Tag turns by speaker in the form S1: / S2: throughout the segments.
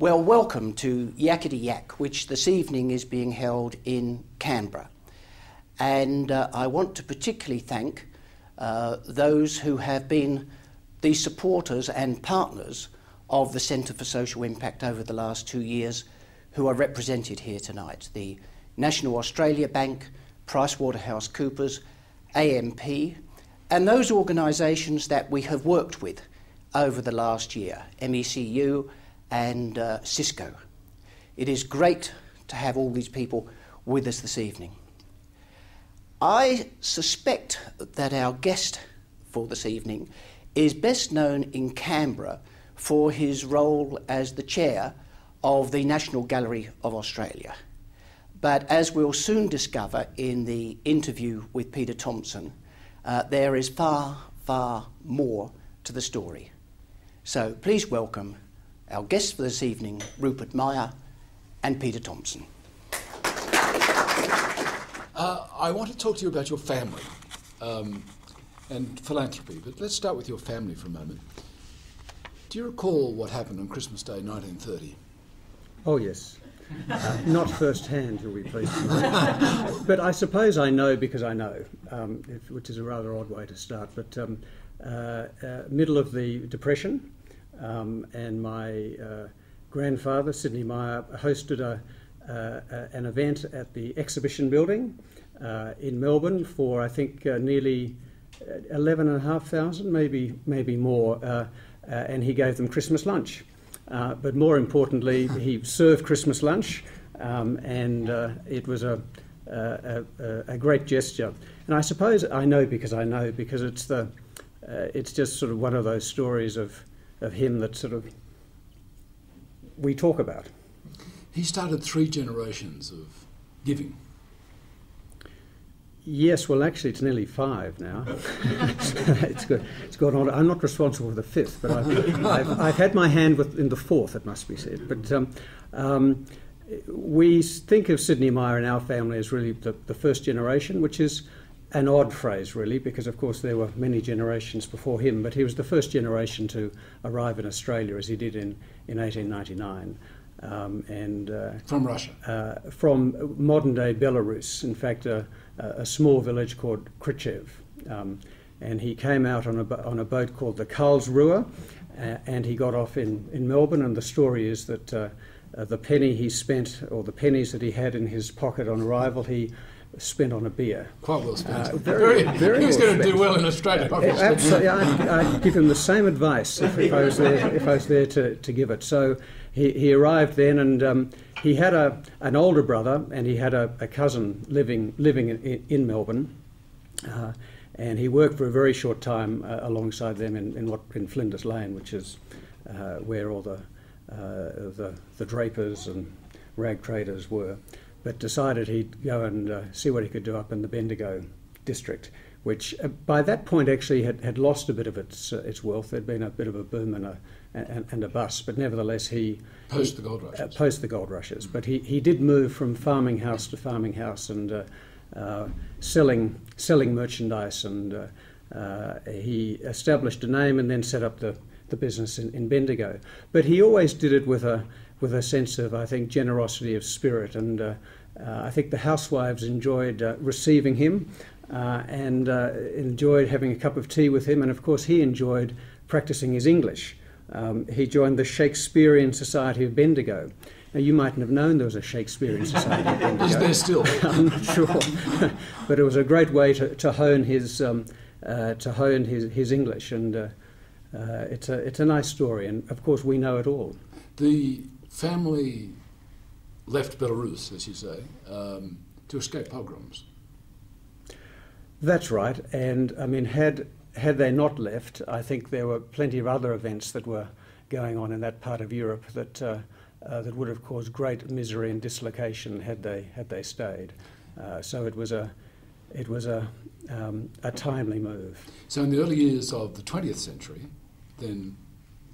S1: Well, welcome to Yakety Yak, which this evening is being held in Canberra. And I want to particularly thank those who have been the supporters and partners of the Centre for Social Impact over the last 2 years, who are represented here tonight. The National Australia Bank, PricewaterhouseCoopers, AMP, and those organisations that we have worked with over the last year, MECU and Cisco. It is great to have all these people with us this evening. I suspect that our guest for this evening is best known in Canberra for his role as the chair of the National Gallery of Australia. But as we'll soon discover in the interview with Peter Thompson, there is far, far more to the story. So please welcome our guests for this evening, Rupert Myer and Peter Thompson.
S2: I want to talk to you about your family and philanthropy, but let's start with your family for a moment. Do you recall what happened on Christmas Day 1930?
S3: Oh yes. Not first hand, you'll be pleased to know. But I suppose I know because I know, which is a rather odd way to start. But middle of the Depression, and my grandfather, Sidney Myer, hosted an event at the exhibition building in Melbourne for, I think, nearly 11,500, maybe more, and he gave them Christmas lunch. But more importantly, he served Christmas lunch, and it was a great gesture. And I suppose I know because it's just sort of one of those stories of him that sort of we talk about.
S2: He started 3 generations of giving.
S3: Yes, well, actually, it's nearly 5 now. It's gone on. I'm not responsible for the 5th, but I've had my hand in the 4th, it must be said. But we think of Sidney Myer in our family as really the first generation, which is an odd phrase, really, because, of course, there were many generations before him, but he was the first generation to arrive in Australia, as he did in 1899.
S2: From Russia?
S3: From modern-day Belarus, in fact, a small village called Khrushchev. And he came out on a boat called the Karlsruhe, and he got off in Melbourne, and the story is that the penny he spent, or the pennies that he had in his pocket on arrival, he spent on a beer.
S2: Quite well spent.
S3: Very
S2: he was
S3: well
S2: going to do well in Australia.
S3: Absolutely, I'd give him the same advice if I was there to give it. So he arrived then, and he had an older brother, and he had a cousin living in Melbourne, and he worked for a very short time alongside them in Flinders Lane, which is where all the drapers and rag traders were. But decided he'd go and see what he could do up in the Bendigo district, which by that point actually had lost a bit of its wealth. There'd been a bit of a boom and a bust, but nevertheless
S2: post the gold rushes.
S3: Post the gold rushes, but he did move from farming house to farming house and selling merchandise, and he established a name and then set up the business in Bendigo. But he always did it with a sense of, I think, generosity of spirit, and I think the housewives enjoyed receiving him and enjoyed having a cup of tea with him, and of course he enjoyed practicing his English. He joined the Shakespearean Society of Bendigo. Now, you mightn't have known there was a Shakespearean Society of Bendigo.
S2: Is there still?
S3: I'm not sure, but it was a great way to hone his English, and it's a nice story, and of course we know it all.
S2: The family left Belarus, as you say, to escape pogroms.
S3: That's right, and I mean, had they not left, I think there were plenty of other events that were going on in that part of Europe that would have caused great misery and dislocation had they stayed. So it was a timely move.
S2: So in the early years of the 20th century, then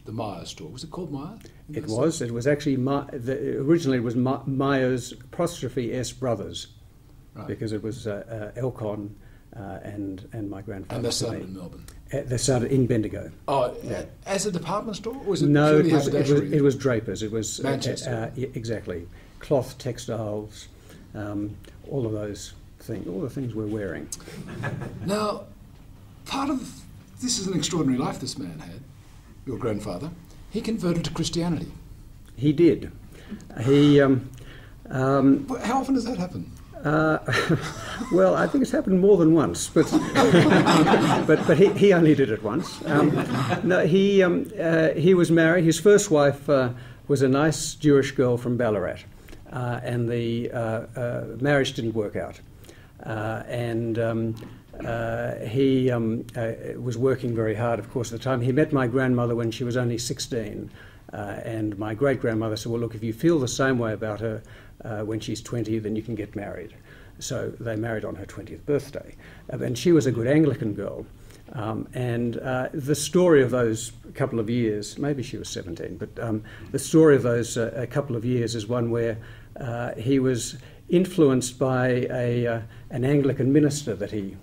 S2: the Myer store, was it called Myer?
S3: It was. It was actually originally it was Myers '(S) Brothers, right, because it was Elcon and my grandfather.
S2: And they started in Melbourne?
S3: They started in Bendigo.
S2: Oh, yeah. As a department store? Or was it
S3: no,
S2: purely haberdashery?
S3: It was Drapers. It was
S2: Manchester.
S3: Exactly. Cloth, textiles, all of those things, all the things we're wearing.
S2: Now, this is an extraordinary life this man had, your grandfather. He converted to Christianity.
S3: He did. He.
S2: How often does that happen?
S3: Well, I think it's happened more than once, but but he only did it once. No, he was married. His first wife was a nice Jewish girl from Ballarat, and the marriage didn't work out, he was working very hard, of course, at the time. He met my grandmother when she was only 16, and my great-grandmother said, well, look, if you feel the same way about her when she's 20, then you can get married. So they married on her 20th birthday. And she was a good Anglican girl. The story of those couple of years, maybe she was 17, but the story of those a couple of years is one where he was influenced by an Anglican minister that he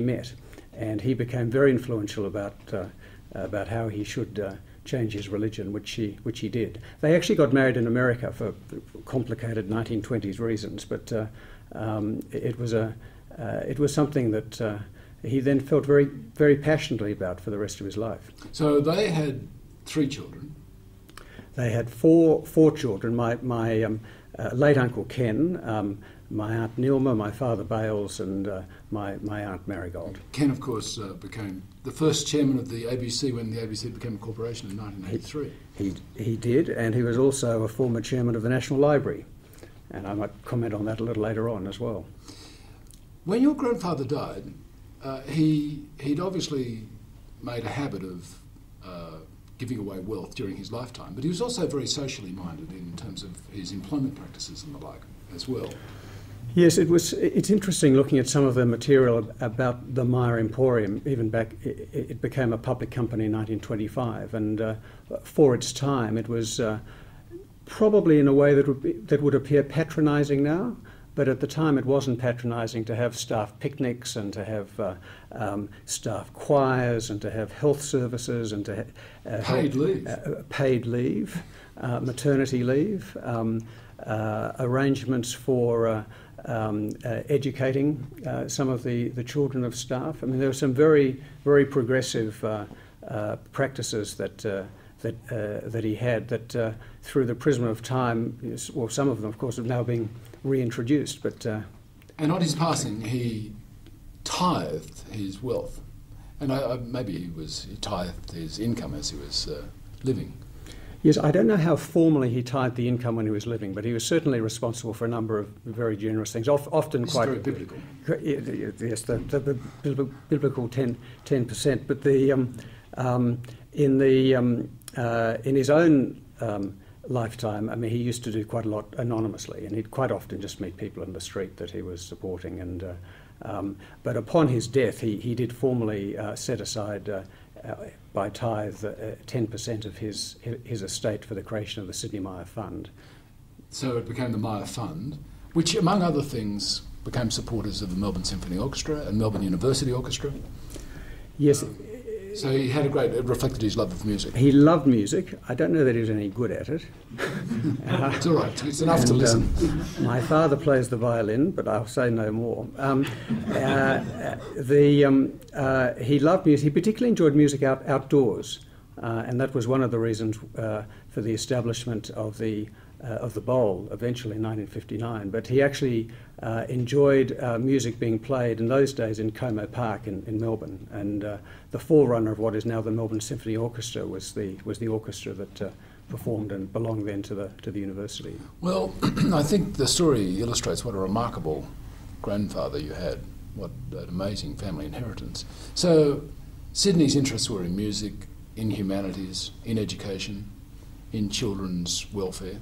S3: met, and he became very influential about how he should change his religion, which he did. They actually got married in America for complicated 1920s reasons, but it was something that he then felt very, very passionately about for the rest of his life.
S2: So they had 3 children.
S3: They had four children. My late uncle Ken, my aunt Nilma, my father Bales, and my aunt Marigold.
S2: Ken, of course, became the first chairman of the ABC when the ABC became a corporation in 1983.
S3: He did, and he was also a former chairman of the National Library, and I might comment on that a little later on as well.
S2: When your grandfather died, he'd obviously made a habit of giving away wealth during his lifetime, but he was also very socially minded in terms of his employment practices and the like as well.
S3: Yes, it's interesting looking at some of the material about the Myer Emporium. Even back, it became a public company in 1925, and for its time, it was probably in a way that would appear patronising now. But at the time, it wasn't patronising to have staff picnics and to have staff choirs and to have health services and to paid leave, maternity leave, arrangements for educating some of the children of staff. I mean, there were some very, very progressive practices that he had that, through the prism of time, well, some of them, of course, have now been reintroduced. But
S2: and on his passing, he tithed his wealth, and maybe he tithed his income as he was living.
S3: Yes, I don't know how formally he tithed the income when he was living, but he was certainly responsible for a number of very generous things, often
S2: this
S3: quite...
S2: is very biblical.
S3: Yes, the biblical 10%, but in his own lifetime, I mean, he used to do quite a lot anonymously, and he'd quite often just meet people in the street that he was supporting. And but upon his death, he did formally set aside by tithe 10% of his estate for the creation of the Sydney Myer Fund.
S2: So it became the Myer Fund, which, among other things, became supporters of the Melbourne Symphony Orchestra and Melbourne University Orchestra.
S3: Yes.
S2: So he had it reflected his love of music.
S3: He loved music. I don't know that he was any good at it.
S2: It's all right. It's enough to listen.
S3: My father plays the violin, but I'll say no more. He loved music. He particularly enjoyed music outdoors, and that was one of the reasons for the establishment of the Bowl eventually in 1959. But he actually enjoyed music being played in those days in Como Park in Melbourne, and the forerunner of what is now the Melbourne Symphony Orchestra was the orchestra that performed and belonged then to the university.
S2: Well, I think the story illustrates what a remarkable grandfather you had, what an amazing family inheritance. So Sydney's interests were in music, in humanities, in education, in children's welfare.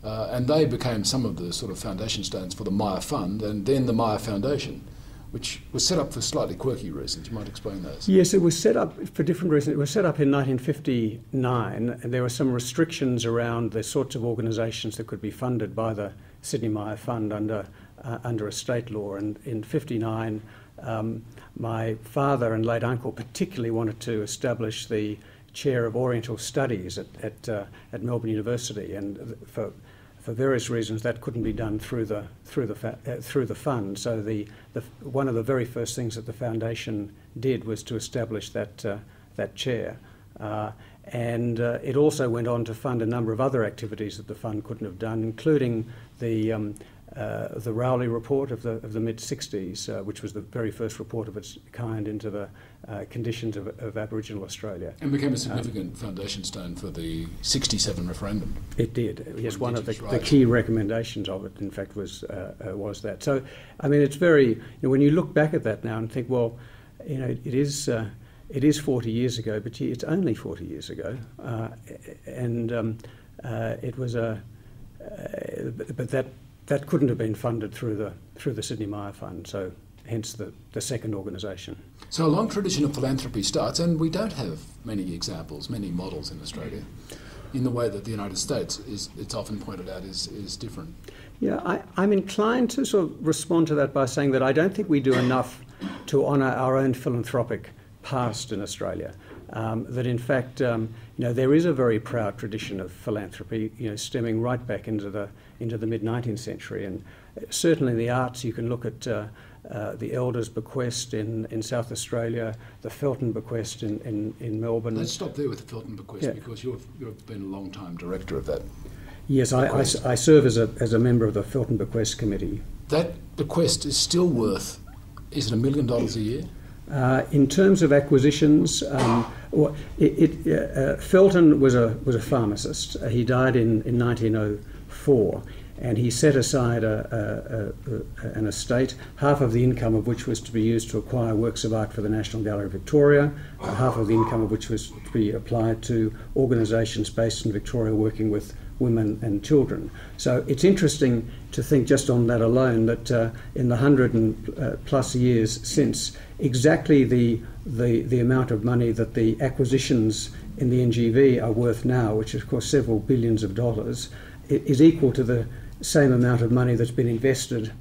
S2: And they became some of the sort of foundation stones for the Myer Fund and then the Myer Foundation, which was set up for slightly quirky reasons. You might explain those.
S3: Yes, it was set up for different reasons. It was set up in 1959, and there were some restrictions around the sorts of organisations that could be funded by the Sydney Myer Fund under under estate law. And in '59, my father and late uncle particularly wanted to establish the chair of Oriental Studies at Melbourne University, and for various reasons that couldn't be done through the fund. So one of the very first things that the foundation did was to establish that chair. And it also went on to fund a number of other activities that the fund couldn't have done, including the Rowley report of the mid-60s, which was the very first report of its kind into the conditions of Aboriginal Australia.
S2: And became a significant foundation stone for the '67 referendum.
S3: It did. Yes, one of the key recommendations of it, in fact, was that. So, I mean, it's very, when you look back at that now and think, well, it is 40 years ago, but it's only 40 years ago, and it was but that couldn't have been funded through the Sidney Myer Fund. So hence the second organisation.
S2: So a long tradition of philanthropy starts, and we don't have many examples, many models in Australia, in the way that the United States it's often pointed out is different.
S3: Yeah, I'm inclined to sort of respond to that by saying that I don't think we do enough to honour our own philanthropic past in Australia. That in fact, there is a very proud tradition of philanthropy, stemming right back into the mid-19th century, and certainly in the arts you can look at the Elders' bequest in South Australia, the Felton bequest in Melbourne.
S2: Let's stop there with the Felton bequest, because you've been a long-time director of that.
S3: Yes, I serve as a member of the Felton Bequest Committee.
S2: That bequest is still worth, is it $1 million a year?
S3: In terms of acquisitions, Felton was a pharmacist. He died in 1904, and he set aside an estate, half of the income of which was to be used to acquire works of art for the National Gallery of Victoria, half of the income of which was to be applied to organisations based in Victoria working with women and children. So it's interesting to think just on that alone that in the 100 plus years since, exactly the amount of money that the acquisitions in the NGV are worth now, which is of course several billions of dollars, is equal to the same amount of money that's been invested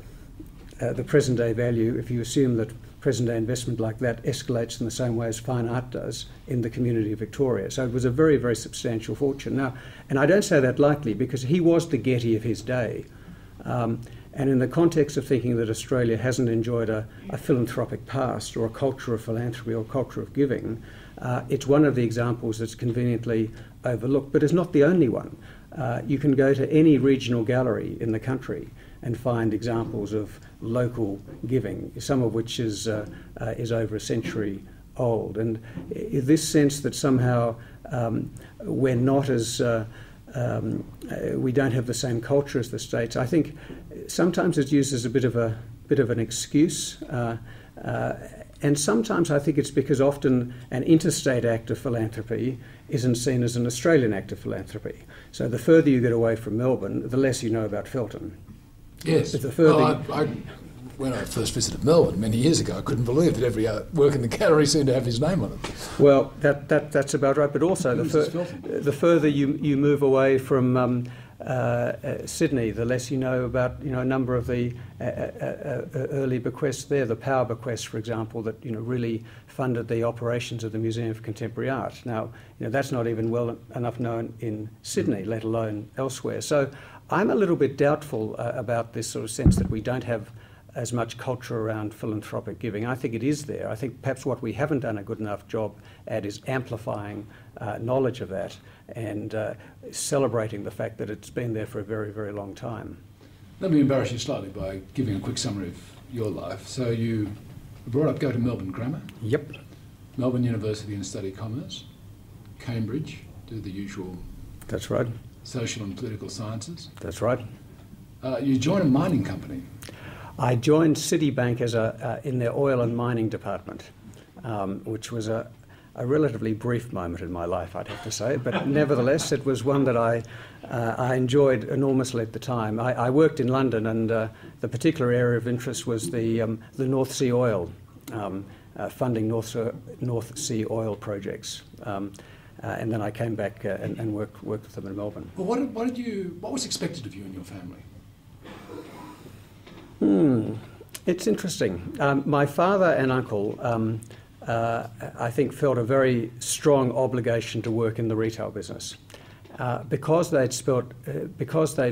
S3: at the present day value, if you assume that present day investment like that escalates in the same way as fine art does in the community of Victoria. So it was a very, very substantial fortune. Now, and I don't say that lightly, because he was the Getty of his day. And in the context of thinking that Australia hasn't enjoyed a philanthropic past, or a culture of philanthropy, or a culture of giving, it's one of the examples that's conveniently overlooked, but it's not the only one. You can go to any regional gallery in the country and find examples of local giving, some of which is over a century old. And this sense that somehow we're not as we don't have the same culture as the States, I think sometimes it's used as a bit of an excuse, and sometimes I think it's because often an interstate act of philanthropy isn't seen as an Australian act of philanthropy. So the further you get away from Melbourne, the less you know about Felton.
S2: Yes. When I first visited Melbourne many years ago, I couldn't believe that every work in the gallery seemed to have his name on it.
S3: Well, that's about right. But also, the further you move away from Sydney, the less you know about a number of the early bequests there. The Power bequest, for example, that really funded the operations of the Museum of Contemporary Art. Now, that's not even well enough known in Sydney, let alone elsewhere. So I'm a little bit doubtful about this sort of sense that we don't have as much culture around philanthropic giving. I think it is there. I think perhaps what we haven't done a good enough job at is amplifying knowledge of that and celebrating the fact that it's been there for a very, very long time.
S2: Let me embarrass you slightly by giving a quick summary of your life. So you were brought up, go to Melbourne Grammar.
S3: Yep.
S2: Melbourne University and study commerce. Cambridge, do the usual.
S3: That's right.
S2: Social and political sciences.
S3: That's right.
S2: You joined a mining company.
S3: I joined Citibank as in their oil and mining department, which was a relatively brief moment in my life, I'd have to say. But nevertheless, it was one that I enjoyed enormously at the time. I worked in London, and the particular area of interest was the North Sea oil, funding North Sea oil projects. And then I came back and worked with them in Melbourne.
S2: Well, what was expected of you and your family?
S3: It's interesting. My father and uncle, I think, felt a very strong obligation to work in the retail business. Because they'd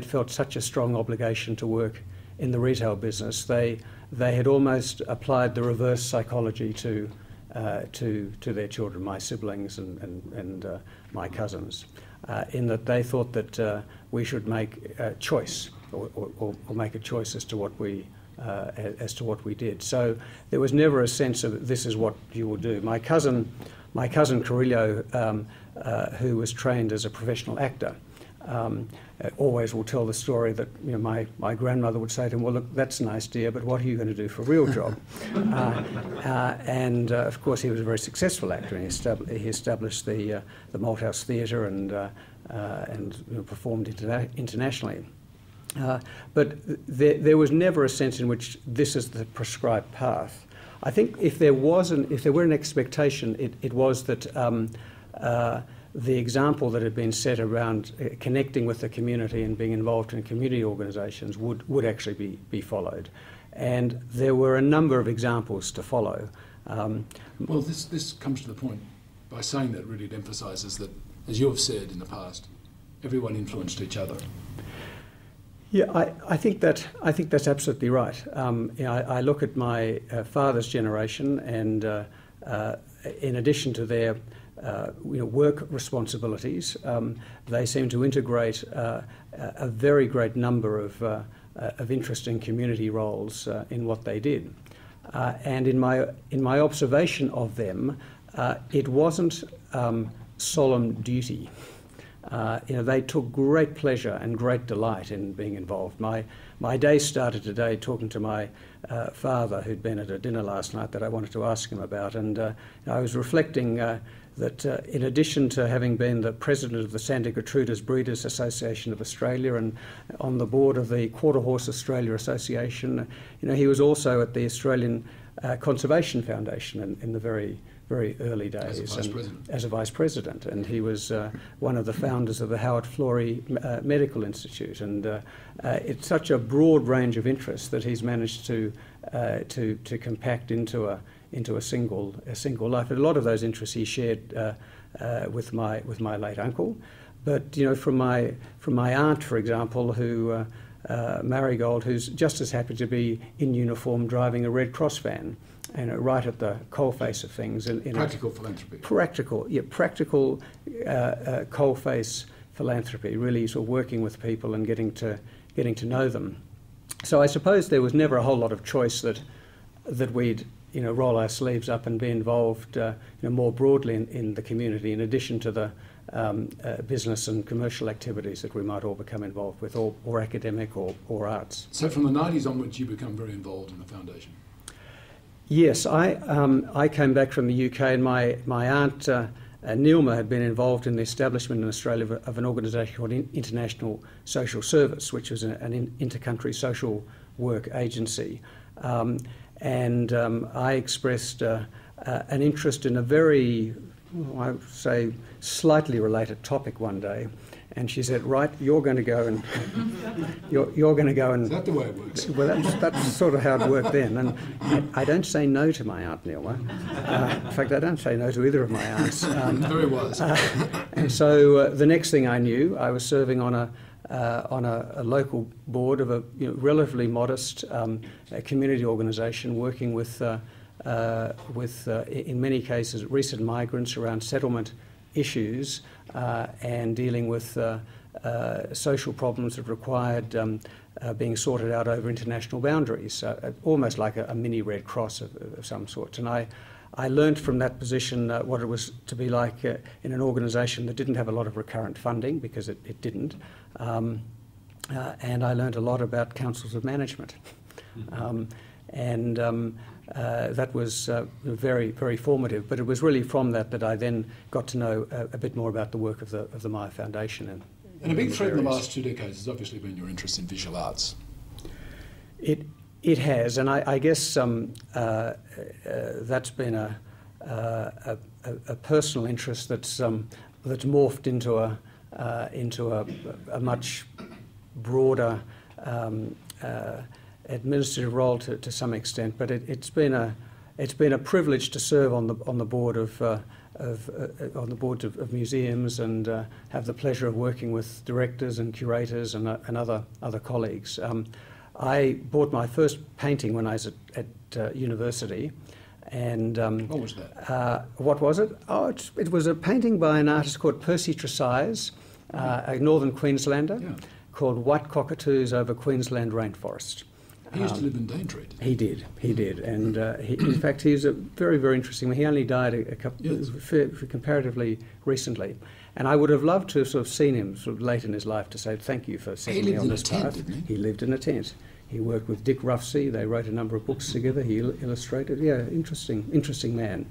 S3: felt such a strong obligation to work in the retail business, they had almost applied the reverse psychology to their children, my siblings and my cousins, in that they thought that we should make a choice or make a choice as to what we did. So there was never a sense of this is what you will do. My cousin Carrillo, who was trained as a professional actor, always will tell the story that my grandmother would say to him, "Well, look, that's nice, dear, but what are you going to do for a real job?" And of course, he was a very successful actor, and he established the Malthouse Theatre and performed internationally. But there was never a sense in which this is the prescribed path. I think if there were an expectation, it was that the example that had been set around connecting with the community and being involved in community organisations would actually be followed. And there were a number of examples to follow.
S2: Well, this comes to the point by saying that really it emphasises that, as you have said in the past, everyone influenced each other.
S3: Yeah, I think that's absolutely right. I look at my father's generation, and in addition to their work responsibilities, they seem to integrate a very great number of interesting community roles in what they did. And in my observation of them, it wasn't solemn duty. They took great pleasure and great delight in being involved. My day started today talking to my father, who'd been at a dinner last night that I wanted to ask him about, and I was reflecting that in addition to having been the president of the Santa Gertrudis Breeders Association of Australia and on the board of the Quarter Horse Australia Association, he was also at the Australian Conservation Foundation in the very early days as a vice president, and he was one of the founders of the Howard Florey Medical Institute, and it's such a broad range of interests that he's managed to compact into a single life. And a lot of those interests he shared with my late uncle, but from my aunt, for example, who Marigold, who's just as happy to be in uniform driving a Red Cross van, and right at the coalface of things.
S2: Practical philanthropy.
S3: Practical coalface philanthropy, really sort of working with people and getting to know them. So I suppose there was never a whole lot of choice that we'd roll our sleeves up and be involved more broadly in the community, in addition to the business and commercial activities that we might all become involved with, or academic or arts.
S2: So from the 90s onwards, you become very involved in the foundation.
S3: Yes, I came back from the UK, and my aunt Nilma had been involved in the establishment in Australia of an organisation called International Social Service, which was an inter-country social work agency. And I expressed an interest in a very, I would say, slightly related topic one day, and she said, "Right, you're going to go and you're going to go and."
S2: Is that the way it works?
S3: Well, that's sort of how it worked then, and I don't say no to my aunt Nilma. In fact, I don't say no to either of my aunts.
S2: Very wise.
S3: And so the next thing I knew, I was serving on a local board of a relatively modest community organisation, working with in many cases recent migrants around settlement issues and dealing with social problems that required being sorted out over international boundaries, almost like a mini Red Cross of some sort. And I learned from that position what it was to be like in an organisation that didn't have a lot of recurrent funding, because it didn't. And I learned a lot about councils of management. That was very, very formative. But it was really from that I then got to know a bit more about the work of the Myer Foundation.
S2: And a big thread in the last 2 decades has obviously been your interest in visual arts.
S3: It has, and I guess that's been a personal interest that's morphed into a much broader administrative role to some extent, but it's been a privilege to serve on the board of boards of museums and have the pleasure of working with directors and curators and other colleagues. I bought my first painting when I was at university, and
S2: what was that?
S3: What was it? Oh, it was a painting by an artist called Percy Tresize, a northern Queenslander, called White Cockatoos over Queensland Rainforest.
S2: He used to live in Daintree, didn't he?
S3: He did, and in fact, he's a very, very interesting man. He only died comparatively recently, and I would have loved to have sort of seen him sort of late in his life to say thank you for setting me on this path.
S2: He lived in a tent, didn't he?
S3: He lived in a tent. He worked with Dick Ruffsey. They wrote a number of books together. He illustrated. Yeah, interesting man,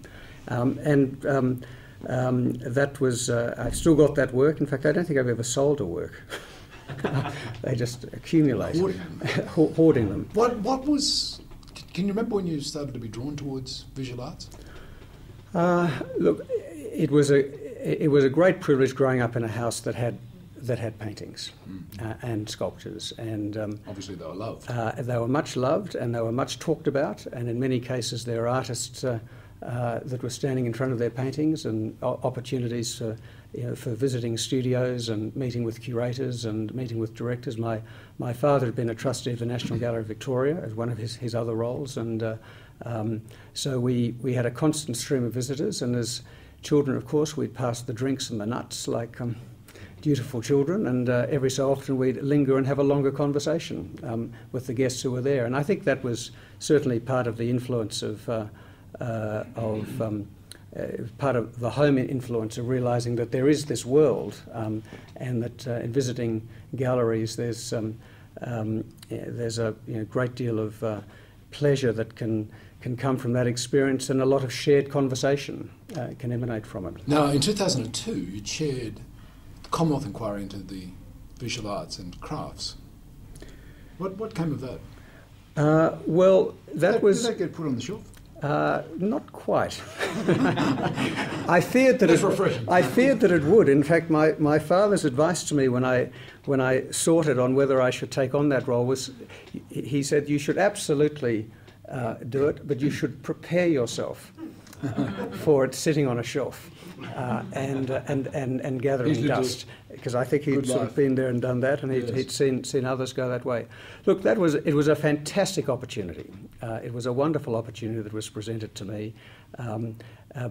S3: that was. I've still got that work. In fact, I don't think I've ever sold a work. They just accumulate, hoarding them.
S2: What was? Can you remember when you started to be drawn towards visual arts?
S3: Look, it was a great privilege growing up in a house that had paintings and sculptures, and
S2: obviously they were loved.
S3: They were much loved, and they were much talked about. And in many cases, there are artists that were standing in front of their paintings, and opportunities for visiting studios and meeting with curators and meeting with directors. My father had been a trustee of the National Gallery of Victoria as one of his other roles, and so we had a constant stream of visitors. And as children, of course, we'd pass the drinks and the nuts like dutiful children, and every so often we'd linger and have a longer conversation with the guests who were there. And I think that was certainly part of the influence of part of the home influence of realising that there is this world, and that in visiting galleries there's a great deal of pleasure that can come from that experience, and a lot of shared conversation can emanate from it.
S2: Now, in 2002, you chaired the Commonwealth Inquiry into the Visual Arts and Crafts. What came of that?
S3: Well, that was...
S2: Did that get put on the shelf?
S3: Not quite. I feared that it would. In fact, my father's advice to me when I sorted on whether I should take on that role was, he said, you should absolutely do it, but you should prepare yourself for it sitting on a shelf and gathering dust. Because I think he'd sort of been there and done that, and he'd seen others go that way. Look, it was a fantastic opportunity. It was a wonderful opportunity that was presented to me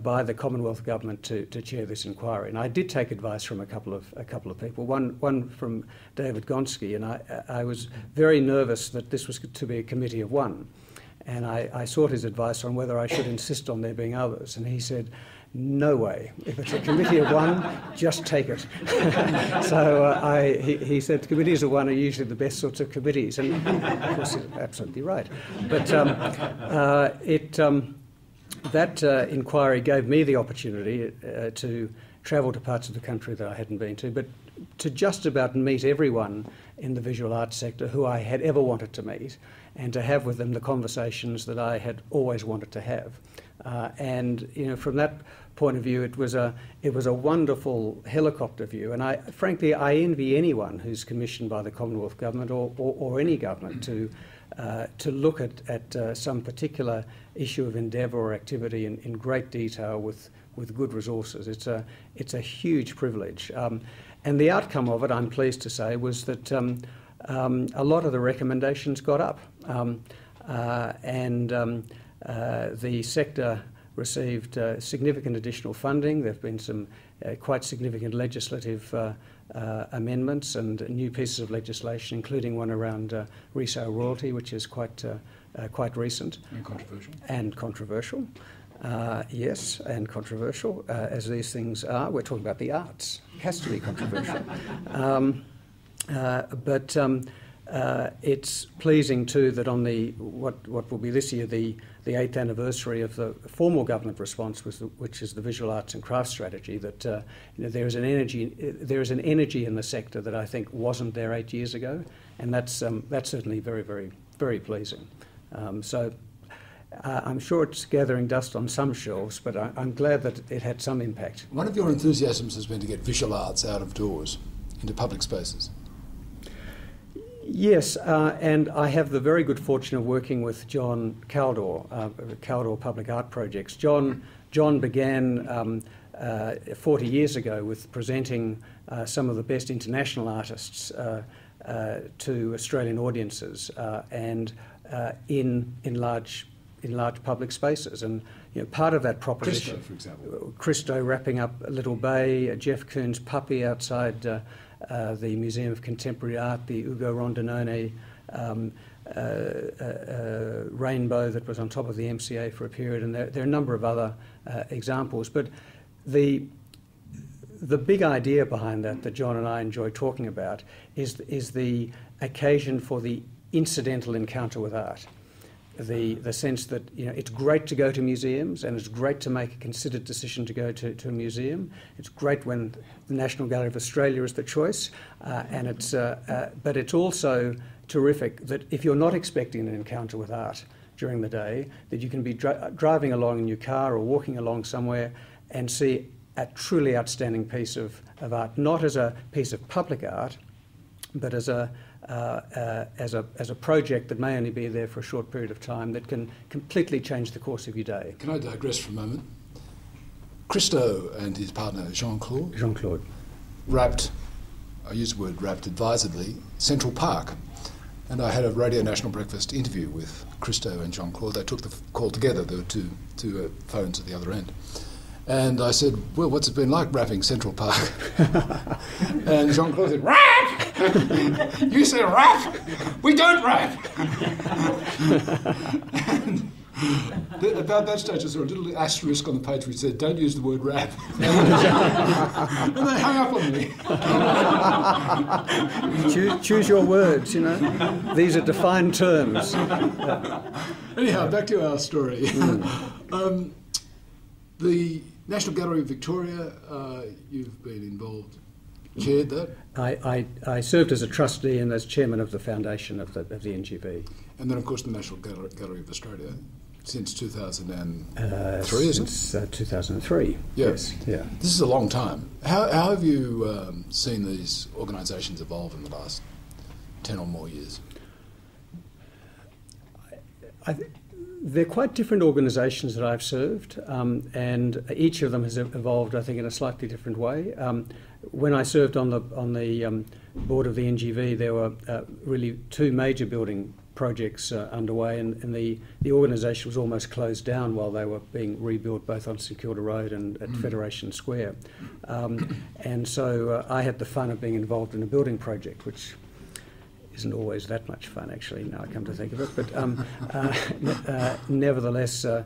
S3: by the Commonwealth Government to chair this inquiry. And I did take advice from a couple of people. One from David Gonski, and I was very nervous that this was to be a committee of one. And I sought his advice on whether I should insist on there being others, and he said, no way. If it's a committee of one, just take it. So he said committees of one are usually the best sorts of committees, and of course he's absolutely right. But that inquiry gave me the opportunity to travel to parts of the country that I hadn't been to, but to just about meet everyone in the visual arts sector who I had ever wanted to meet, and to have with them the conversations that I had always wanted to have. And from that point of view, it was a wonderful helicopter view. And frankly, I envy anyone who's commissioned by the Commonwealth Government or any government to look at some particular issue of endeavour or activity in great detail with good resources. It's a huge privilege. And the outcome of it, I'm pleased to say, was that a lot of the recommendations got up, and the sector received significant additional funding. There have been some quite significant legislative amendments and new pieces of legislation, including one around resale royalty, which is quite recent. And controversial. Yes, and controversial, as these things are. We're talking about the arts. It has to be controversial. But it's pleasing too that on what will be this year the 8th anniversary of the formal government response, which is the Visual Arts and Crafts Strategy, that there is an energy in the sector that I think wasn't there 8 years ago, and that's certainly very, very, very pleasing. So I'm sure it's gathering dust on some shelves, but I'm glad that it had some impact.
S2: One of your enthusiasms has been to get visual arts out of doors into public spaces.
S3: Yes, and I have the very good fortune of working with John Caldor, Caldor Public Art Projects. John began 40 years ago with presenting some of the best international artists to Australian audiences and in large public spaces. And part of that proposition,
S2: Christo, for example,
S3: Christo wrapping up Little Bay, Jeff Koons' Puppy outside the Museum of Contemporary Art, the Ugo Rondinone rainbow that was on top of the MCA for a period, and there are a number of other examples. But the big idea behind that John and I enjoy talking about is the occasion for the incidental encounter with art. The sense that it's great to go to museums, and it's great to make a considered decision to go to a museum. It's great when the National Gallery of Australia is the choice, but it's also terrific that if you're not expecting an encounter with art during the day, that you can be driving along in your car or walking along somewhere and see a truly outstanding piece of art, not as a piece of public art, but as a project that may only be there for a short period of time that can completely change the course of your day.
S2: Can I digress for a moment? Christo and his partner Jean-Claude wrapped, I use the word wrapped advisedly, Central Park. And I had a Radio National Breakfast interview with Christo and Jean-Claude. They took the call together. There were two phones at the other end. And I said, well, what's it been like wrapping Central Park? And Jean-Claude said, wrap! You said wrap! We don't wrap! And about that stage I saw a little asterisk on the page which said, don't use the word wrap. And they hung up on me.
S3: Choose your words, These are defined terms.
S2: Anyhow, back to our story. The National Gallery of Victoria, you've been involved, chaired that?
S3: I served as a trustee and as chairman of the foundation of the NGV.
S2: And then, of course, the National Gallery of Australia since 2003, isn't it?
S3: Since 2003, yes. Yeah.
S2: This is a long time. How have you seen these organisations evolve in the last 10 or more years?
S3: They're quite different organisations that I've served, and each of them has evolved, I think, in a slightly different way. When I served on the board of the NGV, there were really two major building projects underway, and the organisation was almost closed down while they were being rebuilt both on St Kilda Road and at Federation Square. And so I had the fun of being involved in a building project, which isn't always that much fun, actually, now I come to think of it. But nevertheless, so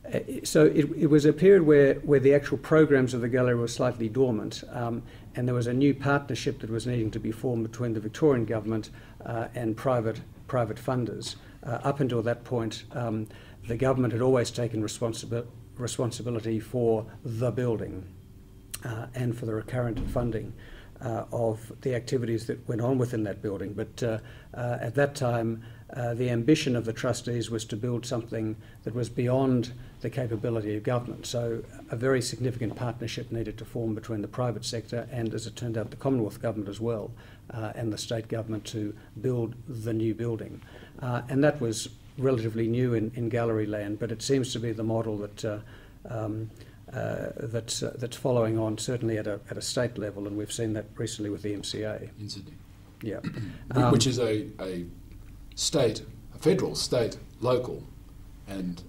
S3: it was a period where the actual programs of the gallery were slightly dormant, and there was a new partnership that was needing to be formed between the Victorian government and private funders. Up until that point, the government had always taken responsibility for the building and for the recurrent funding of the activities that went on within that building. But at that time, the ambition of the trustees was to build something that was beyond the capability of government. So a very significant partnership needed to form between the private sector and, as it turned out, the Commonwealth government as well, and the state government to build the new building. And that was relatively new in gallery land, but it seems to be the model that's following on, certainly at a state level, and we've seen that recently with the MCA.
S2: In Sydney.
S3: Yeah.
S2: Which is a state, a federal, state, local, and...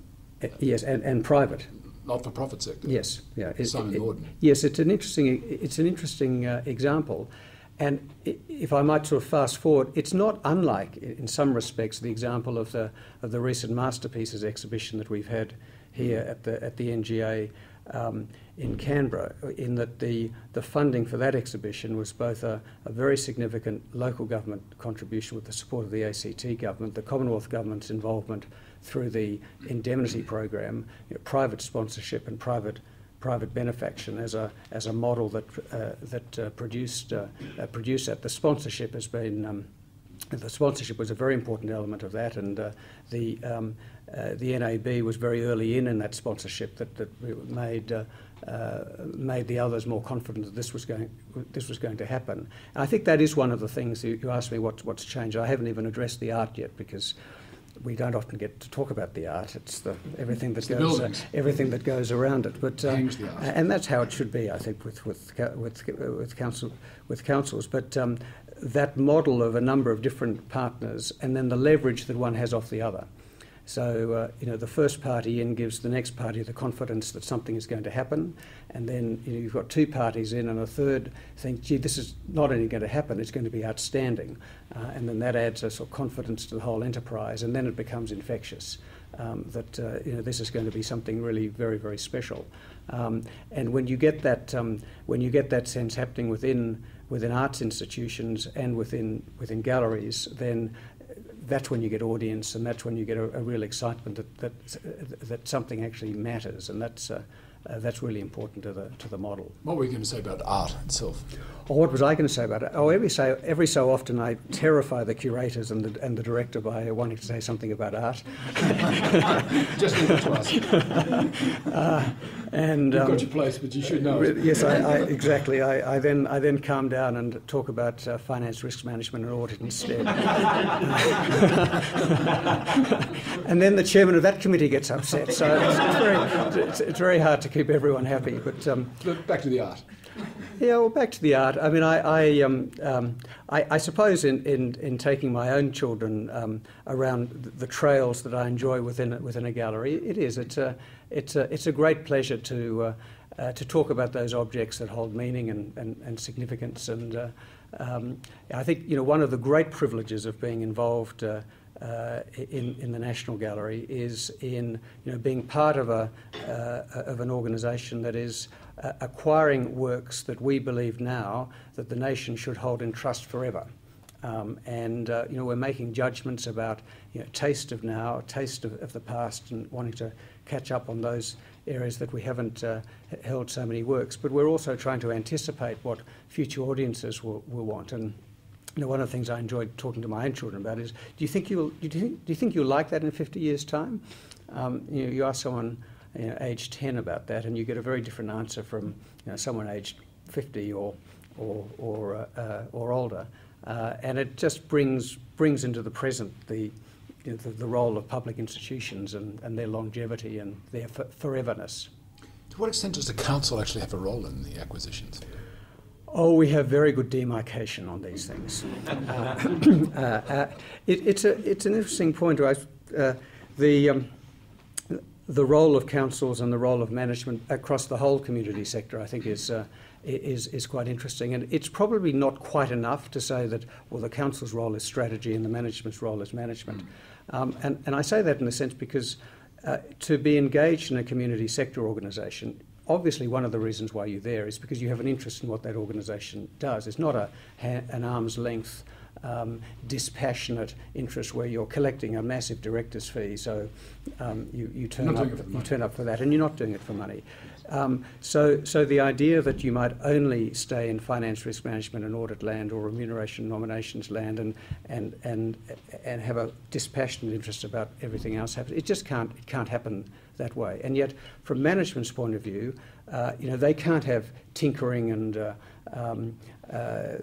S3: yes, and private.
S2: Not-for-profit sector.
S3: Yes, yeah.
S2: Simon Gordon.
S3: Yes, it's an interesting example. And if I might sort of fast forward, it's not unlike, in some respects, the example of the recent Masterpieces exhibition that we've had here at the NGA in Canberra, in that the funding for that exhibition was both a very significant local government contribution with the support of the ACT government, the Commonwealth government's involvement through the indemnity program, private sponsorship and private benefaction as a model that produced that. The sponsorship has been the sponsorship was a very important element of that, and the NAB was very early in that sponsorship that made made the others more confident that this was going to happen. And I think that is one of the things. You asked me what's changed. I haven't even addressed the art yet, because we don't often get to talk about the art. It's everything that goes around it. But and that's how it should be, I think, with councils. But that model of a number of different partners, and then the leverage that one has off the other. So, the first party in gives the next party the confidence that something is going to happen, and then you've got two parties in and a third think, gee, this is not only going to happen, it's going to be outstanding. And then that adds a sort of confidence to the whole enterprise, and then it becomes infectious, that this is going to be something really very, very special. And when you get that sense happening within arts institutions and within galleries, then that's when you get audience, and that's when you get a real excitement that something actually matters, and that's really important to the model.
S2: What were you going to say about art itself?
S3: Or what was I going to say about it? Oh, every so often I terrify the curators and the director by wanting to say something about art.
S2: Just leave it to us.
S3: And
S2: you've got your place, but you should know it.
S3: Yes, exactly. I then calm down and talk about finance, risk management, and audit instead. And then the chairman of that committee gets upset. So it's very hard to keep everyone happy. But
S2: back to the art.
S3: Yeah, well, back to the art. I mean, I suppose in taking my own children around the trails that I enjoy within a gallery, it's a great pleasure to talk about those objects that hold meaning and significance. And I think one of the great privileges of being involved in the National Gallery is in being part of an organisation that is acquiring works that we believe now that the nation should hold in trust forever. We're making judgments about taste of now, taste of the past, and wanting to catch up on those areas that we haven't held so many works. But we're also trying to anticipate what future audiences will want. And one of the things I enjoyed talking to my own children about is, do you think you'll like that in 50 years' time? You ask someone aged 10 about that, and you get a very different answer from someone aged 50 or older, and it just brings into the present the role of public institutions and their longevity and their foreverness.
S2: To what extent does the council actually have a role in the acquisitions?
S3: Oh, we have very good demarcation on these things. It's an interesting point. The role of councils and the role of management across the whole community sector, I think, is quite interesting. And it's probably not quite enough to say that, well, the council's role is strategy and the management's role is management. And I say that in a sense because to be engaged in a community sector organisation, obviously one of the reasons why you're there is because you have an interest in what that organisation does. It's not an arm's length dispassionate interest where you're collecting a massive director's fee, so you turn up for that, and you're not doing it for money. So the idea that you might only stay in finance, risk management, and audit land, or remuneration nominations land, and have a dispassionate interest about everything else happens, it just can't happen that way. And yet, from management's point of view, they can't have tinkering and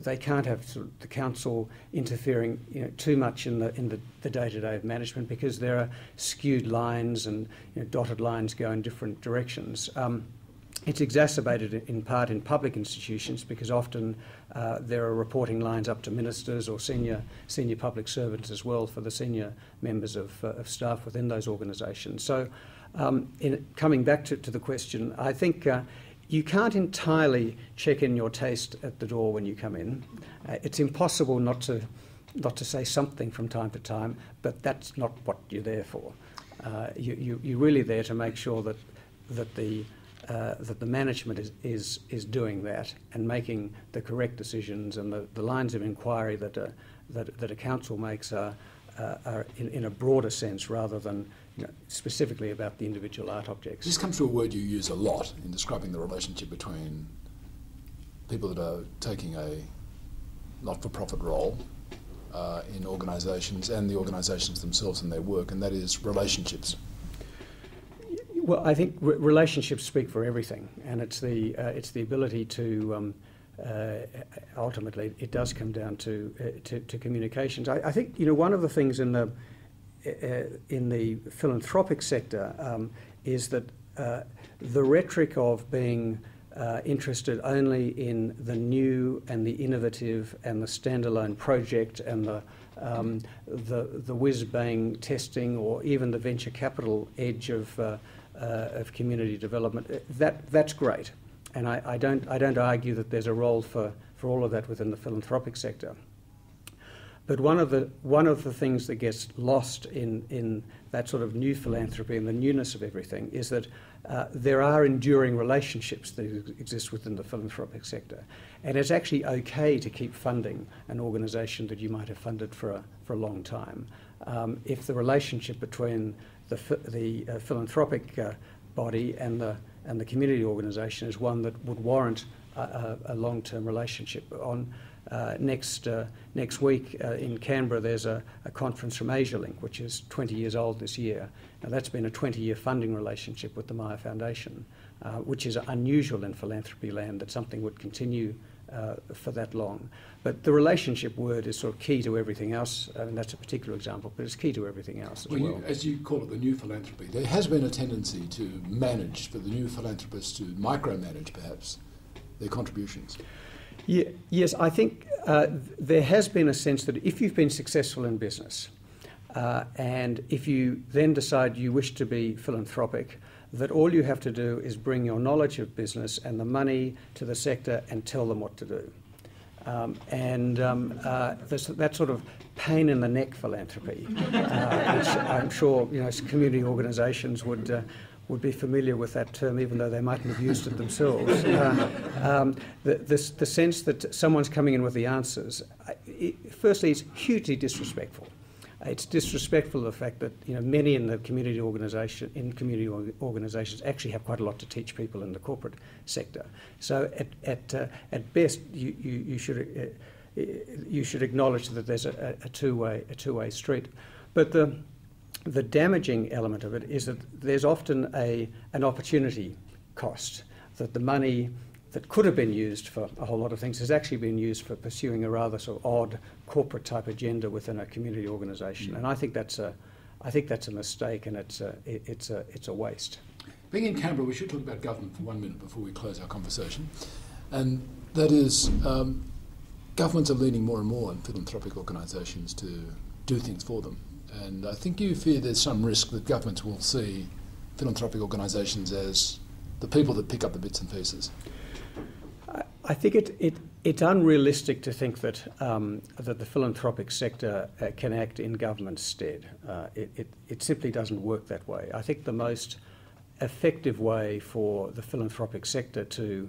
S3: they can't have sort of the council interfering too much in the day-to-day of management, because there are skewed lines and dotted lines go in different directions. It's exacerbated in part in public institutions because often there are reporting lines up to ministers or senior public servants as well for the senior members of staff within those organisations. So in coming back to the question, I think you can't entirely check in your taste at the door when you come in. It's impossible not to say something from time to time, but that's not what you're there for. You're really there to make sure that the management is doing that and making the correct decisions, and the lines of inquiry that a council makes are in a broader sense rather than specifically about the individual art objects.
S2: This comes to a word you use a lot in describing the relationship between people that are taking a not-for-profit role in organisations and the organisations themselves and their work, and that is relationships.
S3: Well, I think relationships speak for everything, and it's the ability to ultimately it does come down to communications. I think one of the things in the philanthropic sector is that the rhetoric of being interested only in the new and the innovative and the standalone project and the whiz-bang testing or even the venture capital edge of community development, that's great, and I don't argue that there's a role for all of that within the philanthropic sector. But one of the things that gets lost in that sort of new philanthropy and the newness of everything is that there are enduring relationships that exist within the philanthropic sector, and it's actually okay to keep funding an organisation that you might have funded for a long time if the relationship between the philanthropic body and the community organisation is one that would warrant a long-term relationship. Next week in Canberra there's a conference from AsiaLink, which is 20 years old this year. Now that's been a 20-year funding relationship with the Myer Foundation, which is unusual in philanthropy land, that something would continue for that long. But the relationship word is sort of key to everything else, and that's a particular example, but it's key to everything else as well.
S2: As you call it, the new philanthropy, there has been a tendency to manage, for the new philanthropists to micromanage perhaps their contributions.
S3: Yeah, yes, I think there has been a sense that if you've been successful in business and if you then decide you wish to be philanthropic, that all you have to do is bring your knowledge of business and the money to the sector and tell them what to do. That sort of pain in the neck philanthropy, which I'm sure community organisations would be familiar with that term, even though they mightn't have used it themselves. The sense that someone's coming in with the answers, firstly, it's hugely disrespectful. It's disrespectful of the fact that many in the community organisations actually have quite a lot to teach people in the corporate sector. So at best, you should acknowledge that there's a two-way street. But the damaging element of it is that there's often an opportunity cost, that the money that could have been used for a whole lot of things has actually been used for pursuing a rather sort of odd corporate type agenda within a community organisation, and I think that's a mistake, and it's a waste.
S2: Being in Canberra, we should talk about government for 1 minute before we close our conversation, and that is governments are leaning more and more on philanthropic organisations to do things for them. And I think you fear there's some risk that governments will see philanthropic organisations as the people that pick up the bits and pieces.
S3: I think it's unrealistic to think that that the philanthropic sector can act in government's stead. It simply doesn't work that way. I think the most effective way for the philanthropic sector to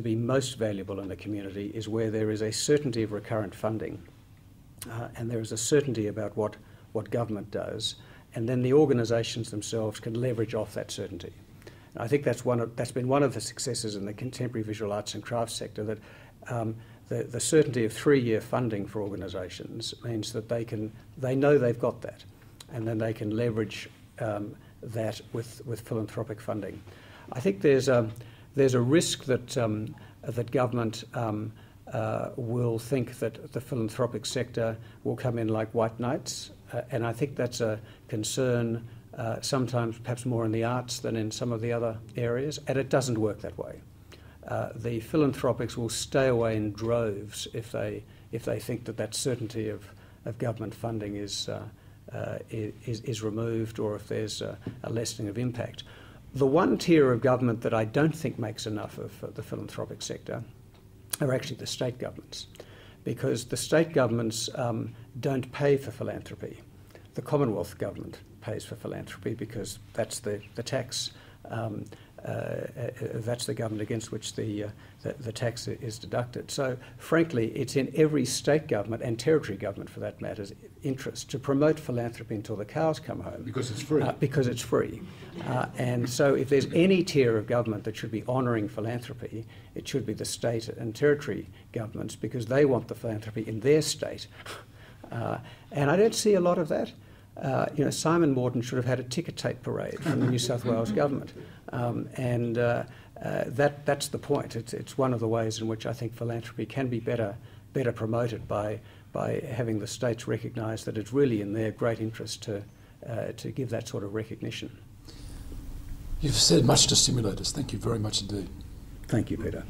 S3: be most valuable in the community is where there is a certainty of recurrent funding, and there is a certainty about what government does, and then the organisations themselves can leverage off that certainty. And I think that's been one of the successes in the contemporary visual arts and crafts sector, that the certainty of 3-year funding for organisations means that they know they've got that, and then they can leverage that with philanthropic funding. I think there's a risk that that government will think that the philanthropic sector will come in like white knights, and I think that's a concern sometimes perhaps more in the arts than in some of the other areas, and it doesn't work that way. The philanthropics will stay away in droves if they think that certainty of government funding is removed, or if there's a lessening of impact. The one tier of government that I don't think makes enough of the philanthropic sector are actually the state governments, because the state governments don't pay for philanthropy. The Commonwealth government pays for philanthropy because that's the tax, that's the government against which the tax is deducted. So frankly, it's in every state government and territory government for that matter's interest to promote philanthropy until the cows come home.
S2: Because it's free.
S3: Because it's free. And so if there's any tier of government that should be honouring philanthropy, it should be the state and territory governments, because they want the philanthropy in their state. And I don't see a lot of that. Simon Morton should have had a ticker tape parade from the New South Wales government. That's the point. It's one of the ways in which I think philanthropy can be better promoted by having the states recognise that it's really in their great interest to give that sort of recognition.
S2: You've said much to stimulate us. Thank you very much indeed.
S3: Thank you, Peter.